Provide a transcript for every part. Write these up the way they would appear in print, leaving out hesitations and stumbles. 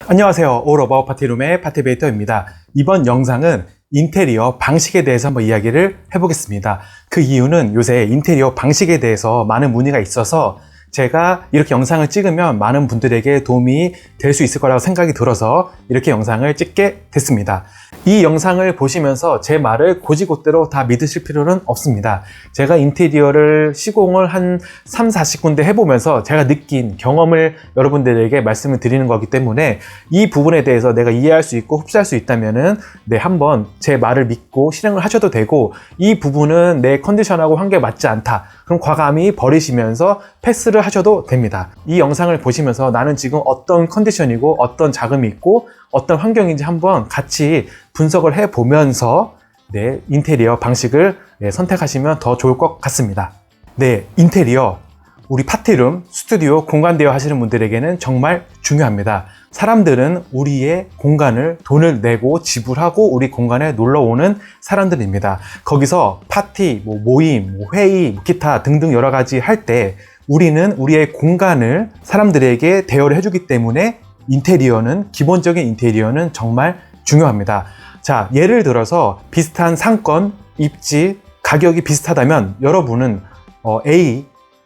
안녕하세요. All About 파티룸의 파티베이터입니다. 이번 영상은 인테리어 방식에 대해서 한번 이야기를 해보겠습니다. 그 이유는 요새 인테리어 방식에 대해서 많은 문의가 있어서 제가 이렇게 영상을 찍으면 많은 분들에게 도움이 될 수 있을 거라고 생각이 들어서 이렇게 영상을 찍게 됐습니다. 이 영상을 보시면서 제 말을 곧이곧대로 다 믿으실 필요는 없습니다. 제가 인테리어를 시공을 한 3, 40군데 해보면서 제가 느낀 경험을 여러분들에게 말씀을 드리는 거기 때문에 이 부분에 대해서 내가 이해할 수 있고 흡수할 수 있다면은 한번 제 말을 믿고 실행을 하셔도 되고, 이 부분은 내 컨디션하고 환경에 맞지 않다, 그럼 과감히 버리시면서 패스를 하셔도 됩니다. 이 영상을 보시면서 나는 지금 어떤 컨디션이고 어떤 자금이 있고 어떤 환경인지 한번 같이 분석을 해보면서 인테리어 방식을 선택하시면 더 좋을 것 같습니다. 인테리어, 우리 파티룸, 스튜디오, 공간 대여 하시는 분들에게는 정말 중요합니다. 사람들은 우리의 공간을 돈을 내고 지불하고 우리 공간에 놀러 오는 사람들입니다. 거기서 파티, 모임, 회의, 기타 등등 여러 가지 할 때 우리는 우리의 공간을 사람들에게 대여를 해주기 때문에 인테리어는, 기본적인 인테리어는 정말 중요합니다. 자, 예를 들어서 비슷한 상권, 입지, 가격이 비슷하다면 여러분은 A,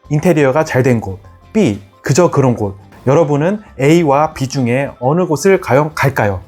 인테리어가 잘 된 곳, B, 그저 그런 곳, 여러분은 A와 B 중에 어느 곳을 갈까요?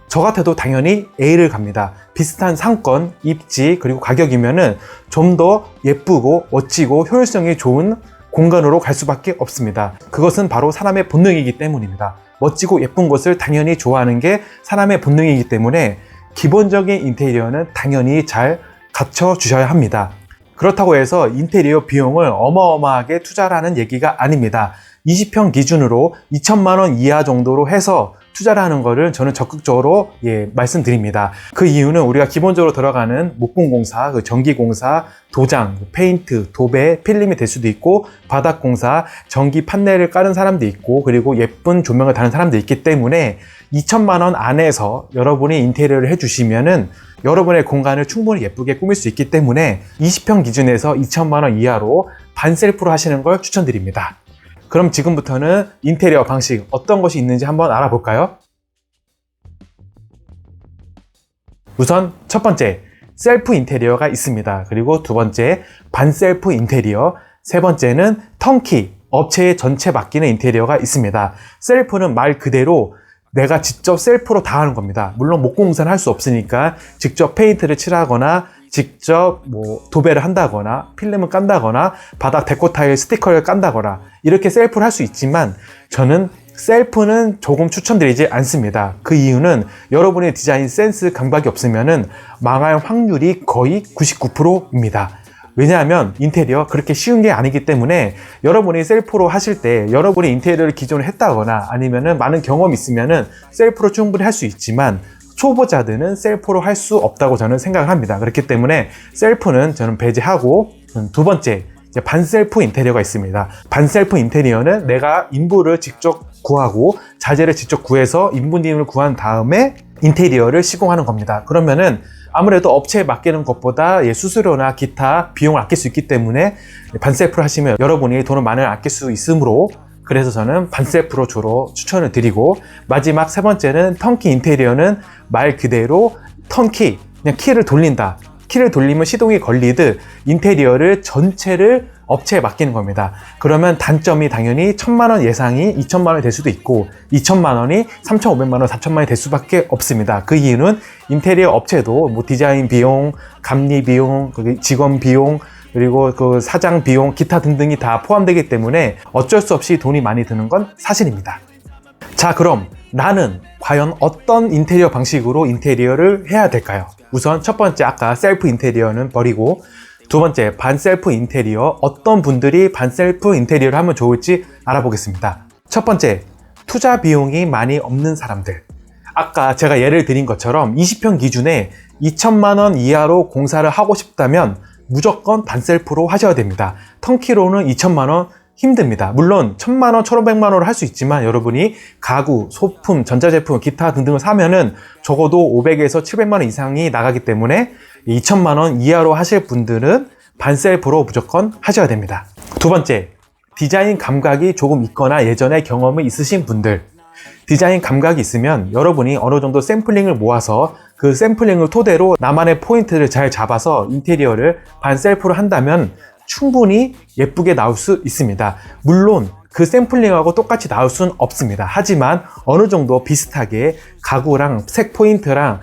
저 같아도 당연히 A를 갑니다. 비슷한 상권, 입지, 그리고 가격이면은 좀 더 예쁘고 멋지고 효율성이 좋은 공간으로 갈 수밖에 없습니다. 그것은 바로 사람의 본능이기 때문입니다. 멋지고 예쁜 곳을 당연히 좋아하는 게 사람의 본능이기 때문에 기본적인 인테리어는 당연히 잘 갖춰주셔야 합니다. 그렇다고 해서 인테리어 비용을 어마어마하게 투자하는 얘기가 아닙니다. 20평 기준으로 2천만 원 이하 정도로 해서 투자를 하는 거를 저는 적극적으로 말씀드립니다. 그 이유는 우리가 기본적으로 들어가는 목공공사, 전기공사, 도장, 페인트, 도배, 필름이 될 수도 있고, 바닥공사, 전기 판넬을 까는 사람도 있고, 그리고 예쁜 조명을 다는 사람도 있기 때문에 2천만 원 안에서 여러분이 인테리어를 해주시면은 여러분의 공간을 충분히 예쁘게 꾸밀 수 있기 때문에 20평 기준에서 2천만 원 이하로 반셀프로 하시는 걸 추천드립니다. 그럼 지금부터는 인테리어 방식 어떤 것이 있는지 한번 알아볼까요? 우선 첫 번째, 셀프 인테리어가 있습니다. 그리고 두 번째, 반셀프 인테리어, 세 번째는 턴키, 업체에 전체 맡기는 인테리어가 있습니다. 셀프는 말 그대로 내가 직접 셀프로 다 하는 겁니다. 물론 목공사는 할 수 없으니까 직접 페인트를 칠하거나 직접 도배를 한다거나 필름을 깐다거나 바닥 데코 타일 스티커를 깐다거나 이렇게 셀프를 할 수 있지만, 저는 셀프는 조금 추천드리지 않습니다. 그 이유는 여러분의 디자인 센스 감각이 없으면은 망할 확률이 거의 99%입니다. 왜냐하면 인테리어 그렇게 쉬운 게 아니기 때문에 여러분이 셀프로 하실 때 여러분이 인테리어를 기존에 했다거나 아니면은 많은 경험이 있으면은 셀프로 충분히 할 수 있지만, 초보자들은 셀프로 할 수 없다고 저는 생각을 합니다. 그렇기 때문에 셀프는 저는 배제하고, 두 번째, 반셀프 인테리어가 있습니다. 반셀프 인테리어는 내가 인부를 직접 구하고 자재를 직접 구해서 인부님을 구한 다음에 인테리어를 시공하는 겁니다. 그러면은 아무래도 업체에 맡기는 것보다 수수료나 기타 비용을 아낄 수 있기 때문에 반셀프를 하시면 여러분이 돈을 많이 아낄 수 있으므로, 그래서 저는 반셀프로 주로 추천을 드리고, 마지막 세 번째는 턴키 인테리어는 말 그대로 턴키, 그냥 키를 돌린다. 키를 돌리면 시동이 걸리듯 인테리어를 전체를 업체에 맡기는 겁니다. 그러면 단점이 당연히 1,000만 원 예상이 2천만 원이 될 수도 있고 2천만 원이 3,500만 원, 4천만 원이 될 수밖에 없습니다. 그 이유는 인테리어 업체도 디자인 비용, 감리 비용, 직원 비용, 그리고 그 사장 비용, 기타 등등이 다 포함되기 때문에 어쩔 수 없이 돈이 많이 드는 건 사실입니다. 자, 그럼 나는 과연 어떤 인테리어 방식으로 인테리어를 해야 될까요? 우선 첫 번째, 아까 셀프 인테리어는 버리고, 두 번째, 반셀프 인테리어, 어떤 분들이 반셀프 인테리어를 하면 좋을지 알아보겠습니다. 첫 번째, 투자 비용이 많이 없는 사람들. 아까 제가 예를 드린 것처럼 20평 기준에 2천만 원 이하로 공사를 하고 싶다면 무조건 반셀프로 하셔야 됩니다. 턴키로는 2천만 원 힘듭니다. 물론 1,000만 원, 1,500만 원을 할 수 있지만 여러분이 가구, 소품, 전자제품, 기타 등등을 사면은 적어도 500에서 700만 원 이상이 나가기 때문에 2천만 원 이하로 하실 분들은 반셀프로 무조건 하셔야 됩니다. 두 번째, 디자인 감각이 조금 있거나 예전에 경험이 있으신 분들, 디자인 감각이 있으면 여러분이 어느 정도 샘플링을 모아서 그 샘플링을 토대로 나만의 포인트를 잘 잡아서 인테리어를 반셀프로 한다면 충분히 예쁘게 나올 수 있습니다. 물론 그 샘플링하고 똑같이 나올 수는 없습니다. 하지만 어느 정도 비슷하게 가구랑 색 포인트랑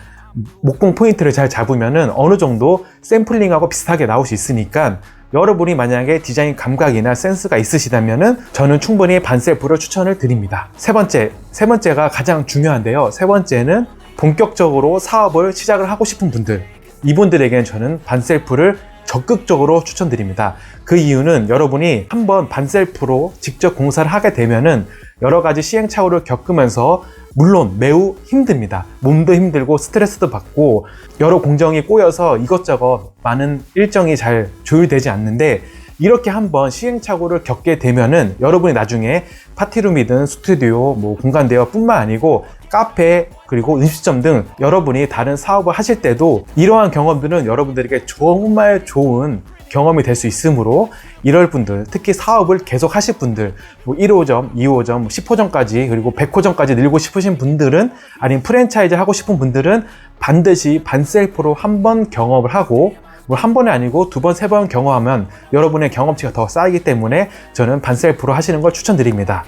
목공 포인트를 잘 잡으면은 어느 정도 샘플링하고 비슷하게 나올 수 있으니까 여러분이 만약에 디자인 감각이나 센스가 있으시다면은 저는 충분히 반셀프를 추천을 드립니다. 세 번째가 가장 중요한데요. 세 번째는 본격적으로 사업을 시작을 하고 싶은 분들, 이분들에게는 저는 반셀프를 적극적으로 추천드립니다. 그 이유는 여러분이 한번 반셀프로 직접 공사를 하게 되면은 여러 가지 시행착오를 겪으면서 물론 매우 힘듭니다. 몸도 힘들고 스트레스도 받고 여러 공정이 꼬여서 이것저것 많은 일정이 잘 조율되지 않는데, 이렇게 한번 시행착오를 겪게 되면은 여러분이 나중에 파티룸이든 스튜디오, 공간 대여뿐만 아니고 카페 그리고 음식점 등 여러분이 다른 사업을 하실 때도 이러한 경험들은 여러분들에게 정말 좋은 경험이 될 수 있으므로, 이럴 분들, 특히 사업을 계속 하실 분들, 1호점, 2호점, 10호점까지 그리고 100호점까지 늘고 싶으신 분들은, 아니면 프랜차이즈 하고 싶은 분들은 반드시 반셀프로 한번 경험을 하고, 한 번이 아니고 두 번, 세 번 경험하면 여러분의 경험치가 더 쌓이기 때문에 저는 반셀프로 하시는 걸 추천드립니다.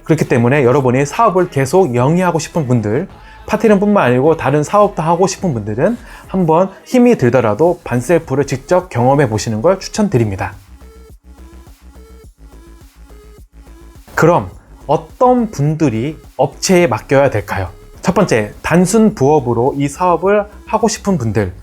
그렇기 때문에 여러분이 사업을 계속 영위하고 싶은 분들, 파티룸뿐만 아니고 다른 사업도 하고 싶은 분들은 한번 힘이 들더라도 반셀프를 직접 경험해 보시는 걸 추천드립니다. 그럼 어떤 분들이 업체에 맡겨야 될까요? 첫 번째, 단순 부업으로 이 사업을 하고 싶은 분들.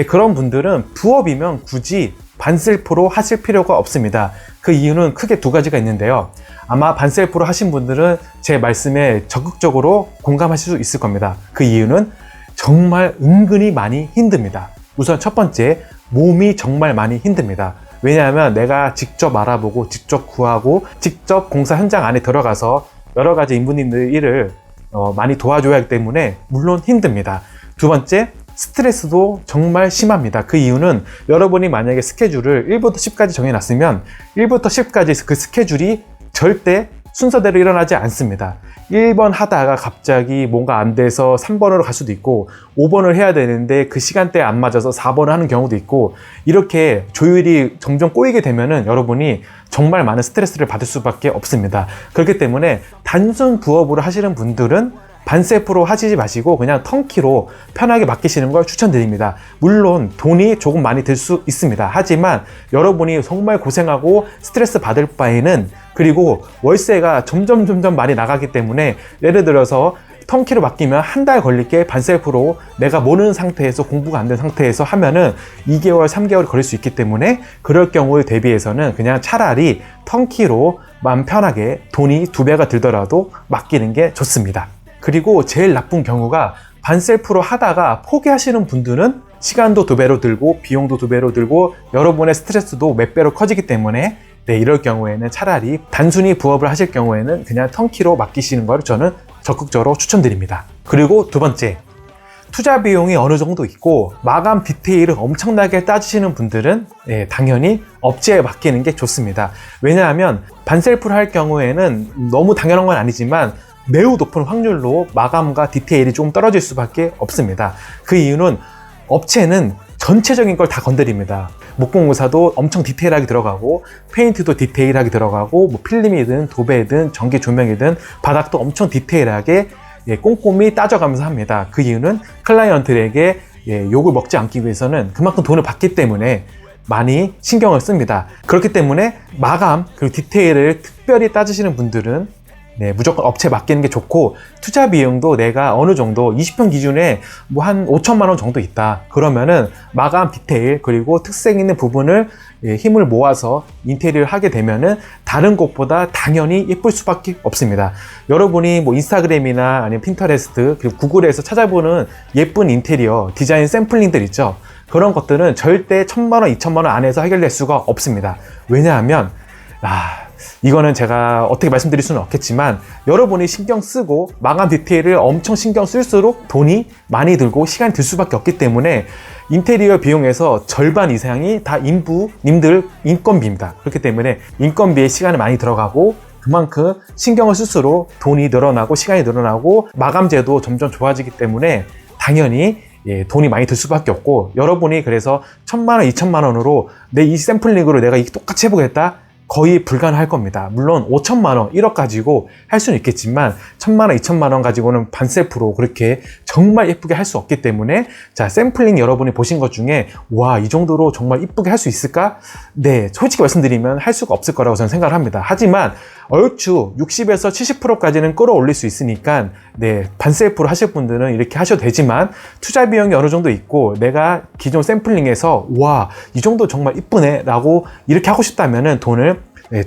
그런 분들은 부업이면 굳이 반셀프로 하실 필요가 없습니다. 그 이유는 크게 두 가지가 있는데요. 아마 반셀프로 하신 분들은 제 말씀에 적극적으로 공감하실 수 있을 겁니다. 그 이유는 정말 은근히 많이 힘듭니다. 우선 첫 번째, 몸이 정말 많이 힘듭니다. 왜냐하면 내가 직접 알아보고 직접 구하고 직접 공사 현장 안에 들어가서 여러 가지 인부님들 일을 많이 도와줘야 하기 때문에 물론 힘듭니다. 두 번째, 스트레스도 정말 심합니다. 그 이유는 여러분이 만약에 스케줄을 1부터 10까지 정해놨으면 1부터 10까지 그 스케줄이 절대 순서대로 일어나지 않습니다. 1번 하다가 갑자기 뭔가 안 돼서 3번으로 갈 수도 있고, 5번을 해야 되는데 그 시간대에 안 맞아서 4번을 하는 경우도 있고, 이렇게 조율이 점점 꼬이게 되면은 여러분이 정말 많은 스트레스를 받을 수밖에 없습니다. 그렇기 때문에 단순 부업으로 하시는 분들은 반셀프로 하시지 마시고 그냥 턴키로 편하게 맡기시는 걸 추천드립니다. 물론 돈이 조금 많이 들 수 있습니다. 하지만 여러분이 정말 고생하고 스트레스 받을 바에는, 그리고 월세가 점점 많이 나가기 때문에 예를 들어서 턴키로 맡기면 한 달 걸릴 게 반셀프로 내가 모르는 상태에서, 공부가 안 된 상태에서 하면은 2개월, 3개월이 걸릴 수 있기 때문에, 그럴 경우에 대비해서는 그냥 차라리 턴키로 마음 편하게 돈이 2배가 들더라도 맡기는 게 좋습니다. 그리고 제일 나쁜 경우가 반셀프로 하다가 포기하시는 분들은 시간도 2배로 들고 비용도 2배로 들고 여러분의 스트레스도 몇 배로 커지기 때문에, 이럴 경우에는 차라리 단순히 부업을 하실 경우에는 그냥 턴키로 맡기시는 걸 저는 적극적으로 추천드립니다. 그리고 두 번째, 투자 비용이 어느 정도 있고 마감 디테일을 엄청나게 따지시는 분들은 당연히 업체에 맡기는 게 좋습니다. 왜냐하면 반셀프로 할 경우에는 너무 당연한 건 아니지만 매우 높은 확률로 마감과 디테일이 좀 떨어질 수밖에 없습니다. 그 이유는 업체는 전체적인 걸 다 건드립니다. 목공공사도 엄청 디테일하게 들어가고, 페인트도 디테일하게 들어가고, 필름이든 도배든 전기 조명이든 바닥도 엄청 디테일하게 꼼꼼히 따져가면서 합니다. 그 이유는 클라이언트에게 욕을 먹지 않기 위해서는 그만큼 돈을 받기 때문에 많이 신경을 씁니다. 그렇기 때문에 마감 그리고 디테일을 특별히 따지시는 분들은 무조건 업체에 맡기는 게 좋고, 투자 비용도 내가 어느 정도 20평 기준에 한 5천만 원 정도 있다 그러면은 마감 디테일 그리고 특색 있는 부분을 힘을 모아서 인테리어를 하게 되면은 다른 곳보다 당연히 예쁠 수밖에 없습니다. 여러분이 인스타그램이나 아니면 핀터레스트 그리고 구글에서 찾아보는 예쁜 인테리어 디자인 샘플링들 있죠. 그런 것들은 절대 1,000만 원, 2,000만 원 안에서 해결될 수가 없습니다. 왜냐하면 이거는 제가 어떻게 말씀드릴 수는 없겠지만, 여러분이 신경 쓰고 마감 디테일을 엄청 신경 쓸수록 돈이 많이 들고 시간이 들 수밖에 없기 때문에 인테리어 비용에서 절반 이상이 다 인부님들 인건비입니다. 그렇기 때문에 인건비에 시간이 많이 들어가고, 그만큼 신경을 쓸수록 돈이 늘어나고 시간이 늘어나고 마감재도 점점 좋아지기 때문에 당연히 돈이 많이 들 수밖에 없고, 여러분이 그래서 1,000만 원, 2,000만 원으로 내 이 샘플링으로 내가 똑같이 해보겠다? 거의 불가능할 겁니다. 물론 5천만 원, 1억 가지고 할 수는 있겠지만 1,000만 원, 2,000만 원 가지고는 반셀프로 그렇게 정말 예쁘게 할 수 없기 때문에, 자, 샘플링 여러분이 보신 것 중에 와, 이 정도로 정말 예쁘게 할 수 있을까? 네, 솔직히 말씀드리면 할 수가 없을 거라고 저는 생각을 합니다. 하지만 얼추 60에서 70%까지는 끌어올릴 수 있으니까, 네, 반셀프로 하실 분들은 이렇게 하셔도 되지만, 투자 비용이 어느 정도 있고 내가 기존 샘플링에서 와, 이 정도 정말 이쁘네 라고 이렇게 하고 싶다면은 돈을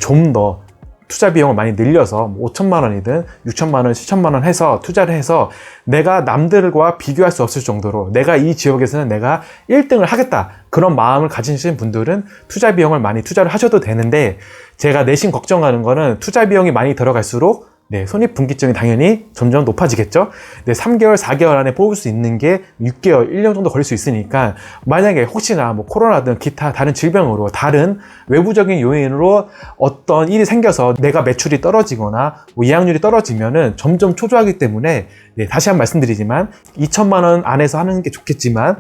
좀 더 투자 비용을 많이 늘려서 5천만 원이든 6천만 원, 7천만 원 해서 투자를 해서 내가 남들과 비교할 수 없을 정도로 내가 이 지역에서는 내가 1등을 하겠다, 그런 마음을 가지신 분들은 투자 비용을 많이 투자를 하셔도 되는데, 제가 내심 걱정하는 거는 투자 비용이 많이 들어갈수록 손익분기점이 당연히 점점 높아지겠죠. 3개월, 4개월 안에 뽑을 수 있는 게 6개월, 1년 정도 걸릴 수 있으니까, 만약에 혹시나 코로나든 기타 다른 질병으로, 다른 외부적인 요인으로 어떤 일이 생겨서 내가 매출이 떨어지거나 이익률이 떨어지면은 점점 초조하기 때문에, 다시 한번 말씀드리지만 2천만 원 안에서 하는 게 좋겠지만,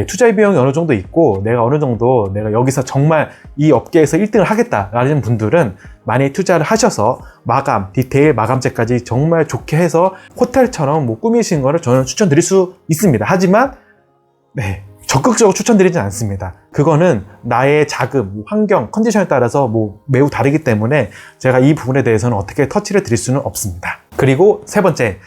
투자 비용이 어느 정도 있고 내가 어느 정도 내가 여기서 정말 이 업계에서 1등을 하겠다라는 분들은 많이 투자를 하셔서 마감, 디테일 마감재까지 정말 좋게 해서 호텔처럼 꾸미시는 거를 저는 추천드릴 수 있습니다. 하지만 적극적으로 추천드리진 않습니다. 그거는 나의 자금, 환경, 컨디션에 따라서 매우 다르기 때문에 제가 이 부분에 대해서는 어떻게 터치를 드릴 수는 없습니다. 그리고 세 번째,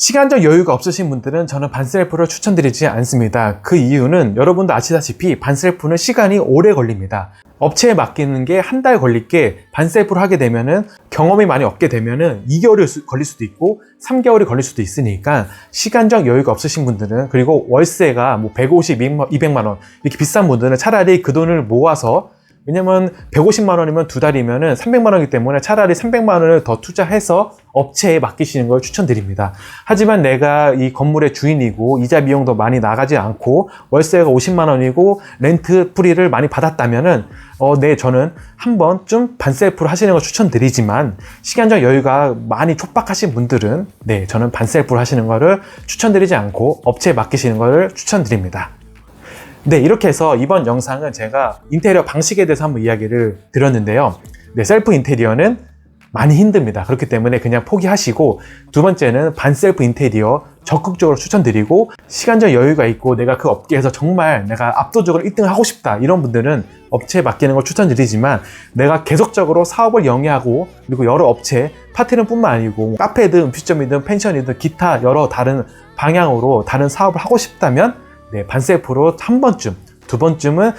시간적 여유가 없으신 분들은 저는 반셀프를 추천드리지 않습니다. 그 이유는 여러분도 아시다시피 반셀프는 시간이 오래 걸립니다. 업체에 맡기는 게 한 달 걸릴 게 반셀프를 하게 되면은, 경험이 많이 없게 되면은 2개월이 걸릴 수도 있고 3개월이 걸릴 수도 있으니까, 시간적 여유가 없으신 분들은, 그리고 월세가 150, 200만 원 이렇게 비싼 분들은 차라리 그 돈을 모아서, 왜냐면 150만 원이면 두 달이면은 300만 원이기 때문에 차라리 300만 원을 더 투자해서 업체에 맡기시는 걸 추천드립니다. 하지만 내가 이 건물의 주인이고 이자 비용도 많이 나가지 않고 월세가 50만 원이고 렌트 프리를 많이 받았다면은 저는 한 번쯤 반셀프로 하시는 걸 추천드리지만, 시간적 여유가 많이 촉박하신 분들은 저는 반셀프로 하시는 거를 추천드리지 않고 업체에 맡기시는 거를 추천드립니다. 이렇게 해서 이번 영상은 제가 인테리어 방식에 대해서 한번 이야기를 드렸는데요. 셀프 인테리어는 많이 힘듭니다. 그렇기 때문에 그냥 포기하시고, 두 번째는 반셀프 인테리어 적극적으로 추천드리고, 시간적 여유가 있고 내가 그 업계에서 정말 내가 압도적으로 1등을 하고 싶다, 이런 분들은 업체에 맡기는 걸 추천드리지만, 내가 계속적으로 사업을 영위하고 그리고 여러 업체, 파티룸뿐만 아니고 카페든 음식점이든 펜션이든 기타 여러 다른 방향으로 다른 사업을 하고 싶다면 반셀프로 한 번쯤, 두 번쯤은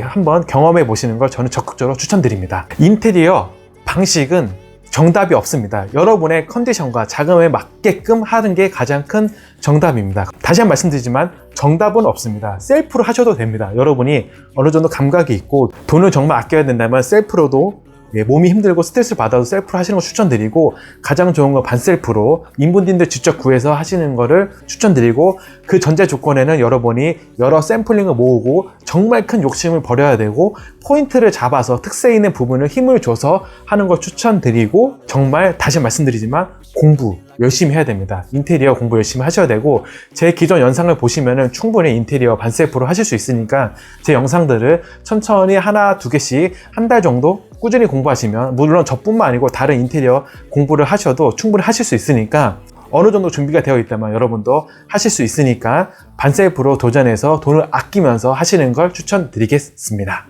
한번 경험해 보시는 걸 저는 적극적으로 추천드립니다. 인테리어 방식은 정답이 없습니다. 여러분의 컨디션과 자금에 맞게끔 하는 게 가장 큰 정답입니다. 다시 한번 말씀드리지만 정답은 없습니다. 셀프로 하셔도 됩니다. 여러분이 어느 정도 감각이 있고 돈을 정말 아껴야 된다면 셀프로도, 몸이 힘들고 스트레스를 받아도 셀프로 하시는 거 추천드리고, 가장 좋은 건 반셀프로 인분진들 직접 구해서 하시는 거를 추천드리고, 그 전제 조건에는 여러분이 여러 샘플링을 모으고 정말 큰 욕심을 버려야 되고, 포인트를 잡아서 특색 있는 부분을 힘을 줘서 하는 걸 추천드리고, 정말 다시 말씀드리지만 공부 열심히 해야 됩니다. 인테리어 공부 열심히 하셔야 되고, 제 기존 영상을 보시면은 충분히 인테리어 반셀프로 하실 수 있으니까 제 영상들을 천천히 하나, 두 개씩 한 달 정도 꾸준히 공부하시면, 물론 저뿐만 아니고 다른 인테리어 공부를 하셔도 충분히 하실 수 있으니까, 어느 정도 준비가 되어 있다면 여러분도 하실 수 있으니까 반셀프로 도전해서 돈을 아끼면서 하시는 걸 추천드리겠습니다.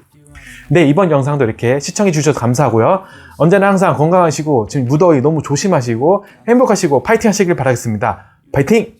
이번 영상도 이렇게 시청해 주셔서 감사하고요. 언제나 항상 건강하시고 지금 무더위 너무 조심하시고 행복하시고 파이팅 하시길 바라겠습니다. 파이팅!